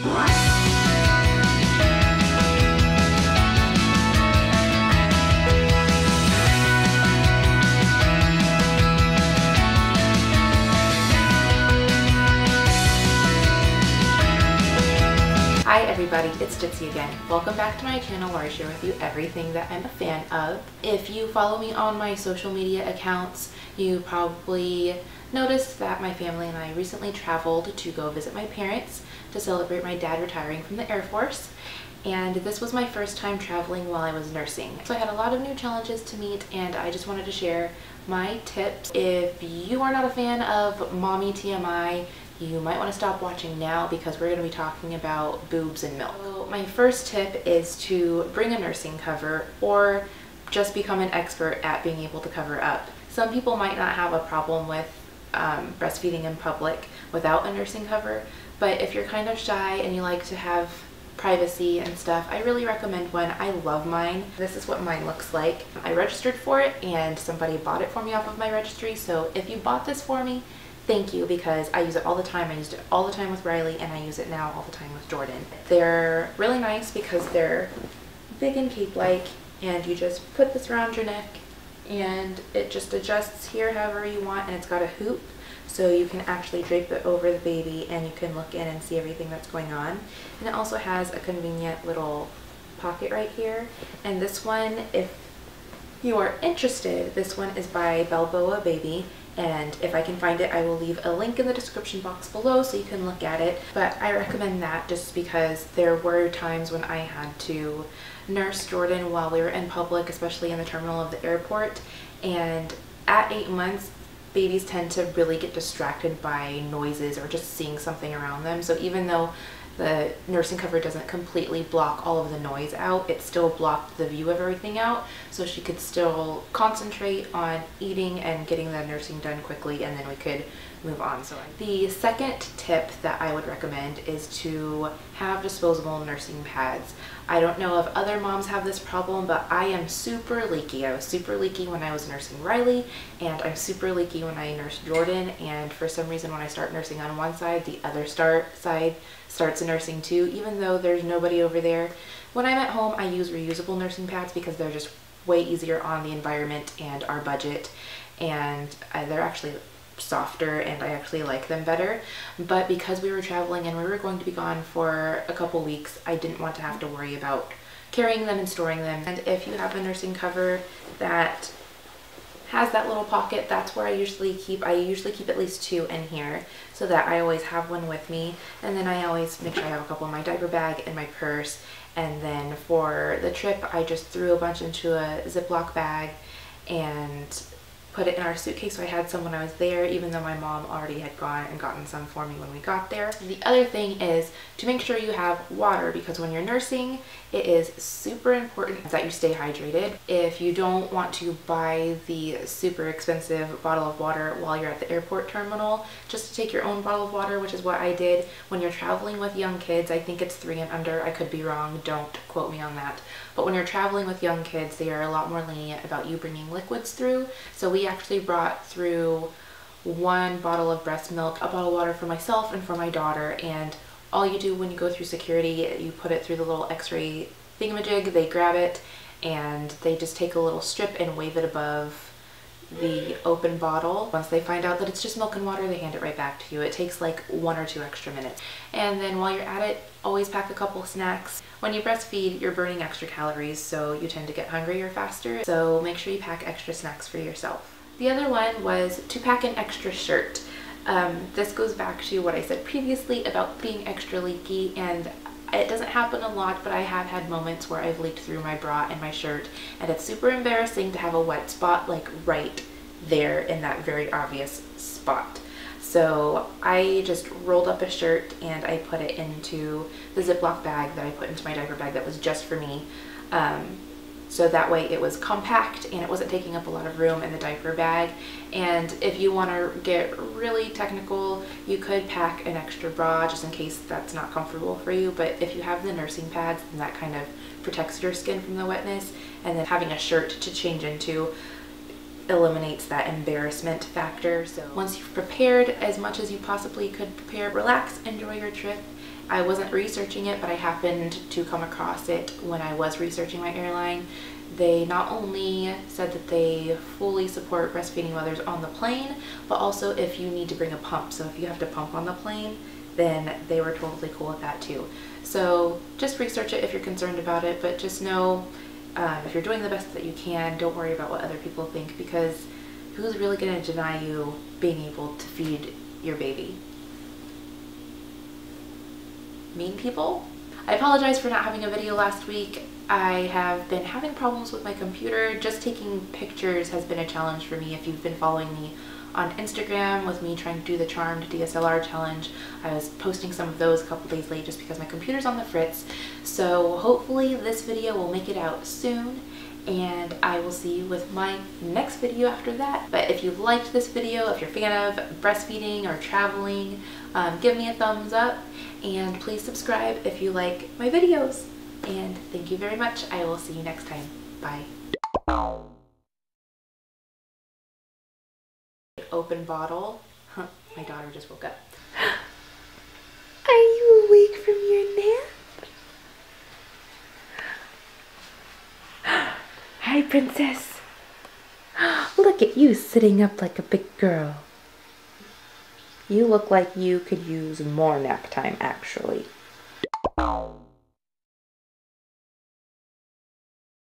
Hi everybody, it's Jitsi again. Welcome back to my channel where I share with you everything that I'm a fan of. If you follow me on my social media accounts, you probably noticed that my family and I recently traveled to go visit my parents to celebrate my dad retiring from the Air Force. And this was my first time traveling while I was nursing. So I had a lot of new challenges to meet, and I just wanted to share my tips. If you are not a fan of mommy TMI, you might want to stop watching now because we're going to be talking about boobs and milk. So my first tip is to bring a nursing cover or just become an expert at being able to cover up. Some people might not have a problem with breastfeeding in public without a nursing cover, but if you're kind of shy and you like to have privacy and stuff, I really recommend one. I love mine. This is what mine looks like. I registered for it and somebody bought it for me off of my registry, so if you bought this for me, thank you, because I use it all the time. I used it all the time with Riley, and I use it now all the time with Jordan. They're really nice because they're big and cape-like, and you just put this around your neck and it just adjusts here however you want, and it's got a hoop so you can actually drape it over the baby and you can look in and see everything that's going on. And it also has a convenient little pocket right here. And this one, if you are interested, this one is by Balboa Baby, and if I can find it, I will leave a link in the description box below so you can look at it. But I recommend that just because there were times when I had to nurse Jordan while we were in public, especially in the terminal of the airport, and at 8 months, babies tend to really get distracted by noises or just seeing something around them. So even though the nursing cover doesn't completely block all of the noise out, it still blocked the view of everything out, so she could still concentrate on eating and getting the nursing done quickly, and then we could move on. So the second tip that I would recommend is to have disposable nursing pads. I don't know if other moms have this problem, but I am super leaky. I was super leaky when I was nursing Riley, and I'm super leaky when I nursed Jordan, and for some reason when I start nursing on one side, the other side starts nursing too, even though there's nobody over there. When I'm at home, I use reusable nursing pads because they're just way easier on the environment and our budget, and they're actually softer and I actually like them better. But because we were traveling and we were going to be gone for a couple weeks, I didn't want to have to worry about carrying them and storing them. And if you have a nursing cover that has that little pocket, that's where I usually keep at least 2 in here so that I always have one with me. And then I always make sure I have a couple in my diaper bag and my purse. And then for the trip, I just threw a bunch into a Ziploc bag and put it in our suitcase, so I had some when I was there, even though my mom already had gone and gotten some for me when we got there. And the other thing is to make sure you have water, because when you're nursing, it is super important that you stay hydrated. If you don't want to buy the super expensive bottle of water while you're at the airport terminal, just take your own bottle of water, which is what I did. When you're traveling with young kids, I think it's 3 and under, I could be wrong, don't quote me on that. But when you're traveling with young kids, they are a lot more lenient about you bringing liquids through. So we actually brought through 1 bottle of breast milk, a bottle of water for myself and for my daughter, and all you do when you go through security, you put it through the little x-ray thingamajig, they grab it, and they just take a little strip and wave it above the open bottle. Once they find out that it's just milk and water, they hand it right back to you. It takes like 1 or 2 extra minutes. And then while you're at it, always pack a couple snacks. When you breastfeed, you're burning extra calories, so you tend to get hungrier faster, so make sure you pack extra snacks for yourself. The other one was to pack an extra shirt. This goes back to what I said previously about being extra leaky, and it doesn't happen a lot, but I have had moments where I've leaked through my bra and my shirt, and it's super embarrassing to have a wet spot like right there in that very obvious spot. So I just rolled up a shirt and I put it into the Ziploc bag that I put into my diaper bag that was just for me. So that way it was compact and it wasn't taking up a lot of room in the diaper bag. And if you want to get really technical, you could pack an extra bra just in case that's not comfortable for you. But if you have the nursing pads, then that kind of protects your skin from the wetness. And then having a shirt to change into eliminates that embarrassment factor. So once you've prepared as much as you possibly could prepare, relax, enjoy your trip, I wasn't researching it, but I happened to come across it when I was researching my airline. They not only said that they fully support breastfeeding mothers on the plane, but also if you need to bring a pump. So if you have to pump on the plane, then they were totally cool with that too. So just research it if you're concerned about it, but just know if you're doing the best that you can, don't worry about what other people think, because who's really going to deny you being able to feed your baby? Mean people? I apologize for not having a video last week. I have been having problems with my computer. Just taking pictures has been a challenge for me. If you've been following me on Instagram with me trying to do the Charmed DSLR challenge, I was posting some of those a couple days late just because my computer's on the fritz. So hopefully this video will make it out soon, and I will see you with my next video after that. But if you liked this video, if you're a fan of breastfeeding or traveling, give me a thumbs up, and please subscribe if you like my videos. And thank you very much. I will see you next time. Bye. Open bottle. Huh, my daughter just woke up. Are you awake from your nap? Hi, princess. Look at you sitting up like a big girl. You look like you could use more nap time, actually.